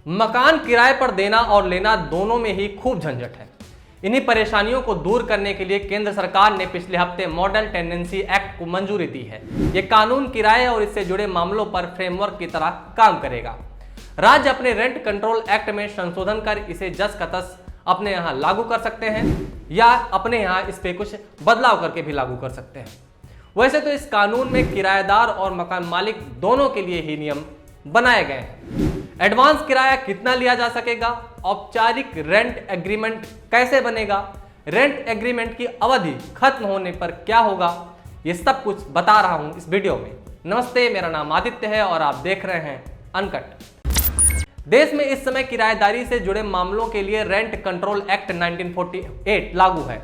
मकान किराए पर देना और लेना दोनों में ही खूब झंझट है। इन्हीं परेशानियों को दूर करने के लिए केंद्र सरकार ने पिछले हफ्ते मॉडल टेंडेंसी एक्ट को मंजूरी दी है। यह कानून किराए और इससे जुड़े मामलों पर फ्रेमवर्क की तरह काम करेगा। राज्य अपने रेंट कंट्रोल एक्ट में संशोधन कर इसे जस का तस अपने यहाँ लागू कर सकते हैं या अपने यहाँ इस पे कुछ बदलाव करके भी लागू कर सकते हैं। वैसे तो इस कानून में किराएदार और मकान मालिक दोनों के लिए ही नियम बनाए गए हैं। एडवांस किराया कितना लिया जा सकेगा, औपचारिक रेंट एग्रीमेंट कैसे बनेगा, रेंट एग्रीमेंट की अवधि खत्म होने पर क्या होगा, ये सब कुछ बता रहा हूं इस वीडियो में। नमस्ते, मेरा नाम आदित्य है और आप देख रहे हैं अनकट। देश में इस समय किराएदारी से जुड़े मामलों के लिए रेंट कंट्रोल एक्ट 1948 लागू है।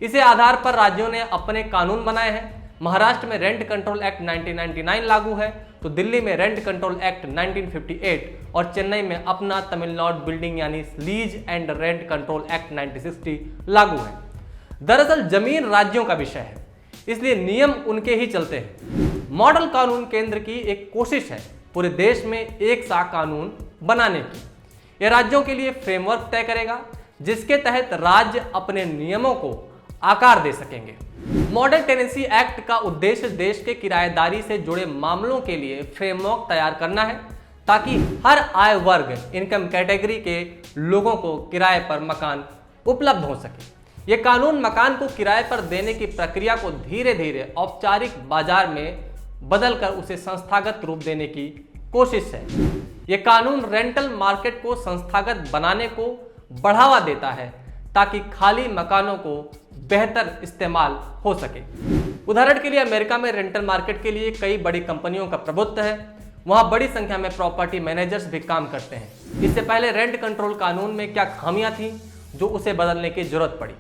इसे आधार पर राज्यों ने अपने कानून बनाए हैं। महाराष्ट्र में रेंट कंट्रोल एक्ट 1999 लागू है, तो दिल्ली में रेंट कंट्रोल एक्ट 1958 और चेन्नई में अपना तमिलनाडु बिल्डिंग यानी lease and rent control act 1960 लागू है। दरअसल जमीन राज्यों का विषय है, इसलिए नियम उनके ही चलते हैं। मॉडल कानून केंद्र की एक कोशिश है पूरे देश में एक सा कानून बनाने की। यह राज्यों के लिए फ्रेमवर्क तय करेगा जिसके तहत राज्य अपने नियमों को आकार दे सकेंगे। मॉडल टेनेंसी एक्ट का उद्देश्य देश के किराएदारी से जुड़े मामलों के लिए फ्रेमवर्क तैयार करना है ताकि हर आय वर्ग, इनकम कैटेगरी के लोगों को किराए पर मकान उपलब्ध हो सके। यह कानून मकान को किराए पर देने की प्रक्रिया को धीरे धीरे औपचारिक बाजार में बदलकर उसे संस्थागत रूप देने की कोशिश है। यह कानून रेंटल मार्केट को संस्थागत बनाने को बढ़ावा देता है ताकि खाली मकानों को बेहतर इस्तेमाल हो सके। उदाहरण के लिए अमेरिका में रेंटल मार्केट के लिए कई बड़ी कंपनियों का प्रभुत्व है। वहां बड़ी संख्या में प्रॉपर्टी मैनेजर्स भी काम करते हैं। इससे पहले रेंट कंट्रोल कानून में क्या खामियां थी जो उसे बदलने की जरूरत पड़ी।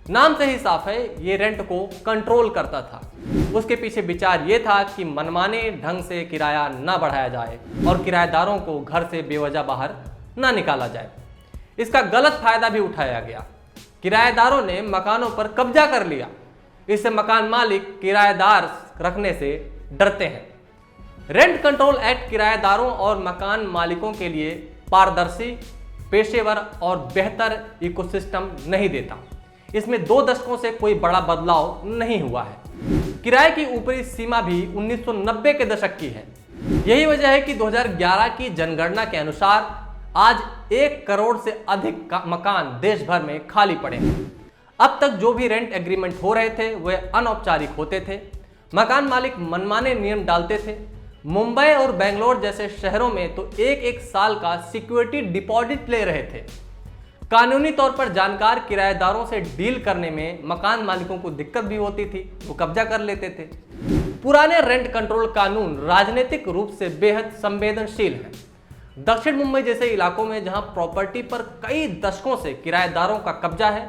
नाम से ही साफ है, ये रेंट को कंट्रोल करता था। उसके पीछे विचार ये था कि मनमाने ढंग से किराया ना बढ़ाया जाए और किराएदारों को घर से बेवजह बाहर ना निकाला जाए। इसका गलत फायदा भी उठाया गया। किराएदारों ने मकानों पर कब्जा कर लिया। इससे मकान मालिक किराएदार रखने से डरते हैं। रेंट कंट्रोल एक्ट किराएदारों और मकान मालिकों के लिए पारदर्शी, पेशेवर और बेहतर इकोसिस्टम नहीं देता। इसमें 2 दशकों से कोई बड़ा बदलाव नहीं हुआ है। किराए की ऊपरी सीमा भी 1990 के दशक की है। यही वजह है कि 2011 की जनगणना के अनुसार आज 1 करोड़ से अधिक मकान देश भर में खाली पड़े हैं। अब तक जो भी रेंट एग्रीमेंट हो रहे थे वे अनौपचारिक होते थे। मकान मालिक मनमाने नियम डालते थे। मुंबई और बेंगलोर जैसे शहरों में तो एक साल का सिक्योरिटी डिपॉजिट ले रहे थे। कानूनी तौर पर जानकार किराएदारों से डील करने में मकान मालिकों को दिक्कत भी होती थी, वो कब्जा कर लेते थे। पुराने रेंट कंट्रोल कानून राजनीतिक रूप से बेहद संवेदनशील है। दक्षिण मुंबई जैसे इलाकों में जहां प्रॉपर्टी पर कई दशकों से किराएदारों का कब्जा है,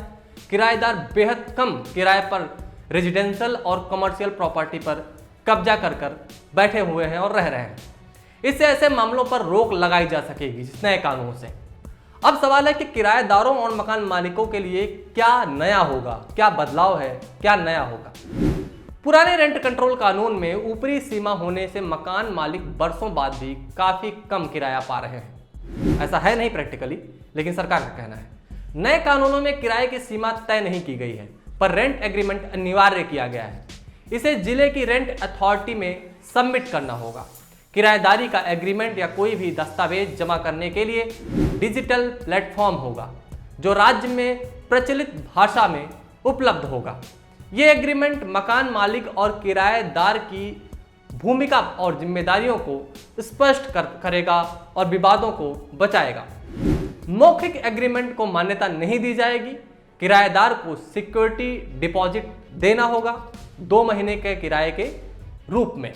किराएदार बेहद कम किराए पर रेजिडेंशियल और कमर्शियल प्रॉपर्टी पर कब्जा कर बैठे हुए हैं और रह रहे हैं। इससे ऐसे मामलों पर रोक लगाई जा सकेगी इस नए कानून से। अब सवाल है कि किराएदारों और मकान मालिकों के लिए क्या नया होगा, क्या बदलाव है, क्या नया होगा। पुराने रेंट कंट्रोल कानून में ऊपरी सीमा होने से मकान मालिक बरसों बाद भी काफी कम किराया पा रहे हैं। ऐसा है नहीं प्रैक्टिकली, लेकिन सरकार का कहना है। नए कानूनों में किराए की सीमा तय नहीं की गई है, पर रेंट एग्रीमेंट अनिवार्य किया गया है। इसे जिले की रेंट अथॉरिटी में सबमिट करना होगा। किराएदारी का एग्रीमेंट या कोई भी दस्तावेज जमा करने के लिए डिजिटल प्लेटफॉर्म होगा जो राज्य में प्रचलित भाषा में उपलब्ध होगा। यह एग्रीमेंट मकान मालिक और किराएदार की भूमिका और जिम्मेदारियों को स्पष्ट करेगा और विवादों को बचाएगा। मौखिक एग्रीमेंट को मान्यता नहीं दी जाएगी। किराएदार को सिक्योरिटी डिपॉजिट देना होगा 2 महीने के किराए के रूप में।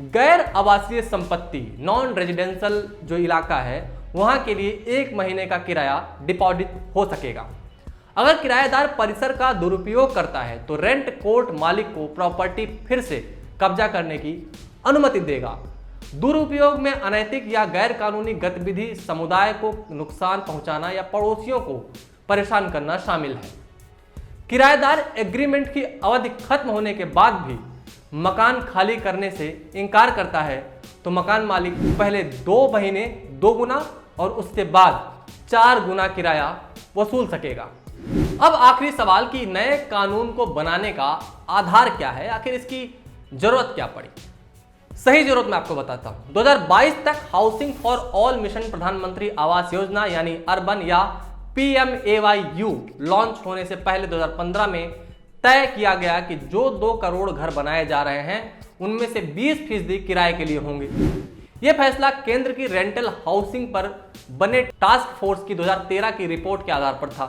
गैर आवासीय संपत्ति, नॉन रेजिडेंशियल जो इलाका है, वहां के लिए 1 महीने का किराया डिपॉजिट हो सकेगा। अगर किराएदार परिसर का दुरुपयोग करता है तो रेंट कोर्ट मालिक को प्रॉपर्टी फिर से कब्जा करने की अनुमति देगा। दुरुपयोग में अनैतिक या गैर कानूनी गतिविधि, समुदाय को नुकसान पहुंचाना या पड़ोसियों को परेशान करना शामिल है। किराएदार एग्रीमेंट की अवधि खत्म होने के बाद भी मकान खाली करने से इनकार करता है तो मकान मालिक पहले 2 महीने 2 गुना और उसके बाद 4 गुना किराया वसूल सकेगा। अब आखिरी सवाल कि नए कानून को बनाने का आधार क्या है, आखिर इसकी जरूरत क्या पड़ी। सही जरूरत मैं आपको बताता हूं। 2022 तक हाउसिंग फॉर ऑल मिशन प्रधानमंत्री आवास योजना यानी अर्बन या PMAYU लॉन्च होने से पहले 2015 में तय किया गया कि जो 2 करोड़ घर बनाए जा रहे हैं उनमें से 20% किराए के लिए होंगे। यह फैसला केंद्र की रेंटल हाउसिंग पर बने टास्क फोर्स की 2013 की रिपोर्ट के आधार पर था।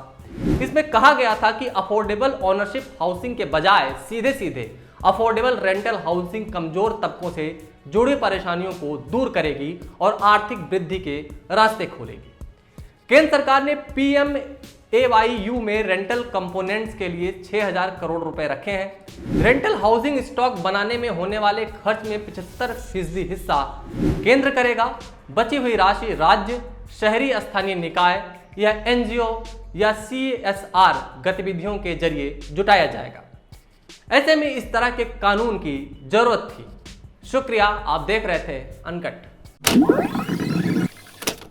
इसमें कहा गया था कि अफोर्डेबल ओनरशिप हाउसिंग के बजाय सीधे सीधे अफोर्डेबल रेंटल हाउसिंग कमजोर तबकों से जुड़ी परेशानियों को दूर करेगी और आर्थिक वृद्धि के रास्ते खोलेगी। केंद्र सरकार ने PMAYU में रेंटल कंपोनेंट्स के लिए 6000 करोड़ रुपए रखे हैं। रेंटल हाउसिंग स्टॉक बनाने में होने वाले खर्च में 75% हिस्सा केंद्र करेगा। बची हुई राशि राज्य, शहरी स्थानीय निकाय या NGO या CSR गतिविधियों के जरिए जुटाया जाएगा। ऐसे में इस तरह के कानून की जरूरत थी। शुक्रिया, आप देख रहे थे अनकट।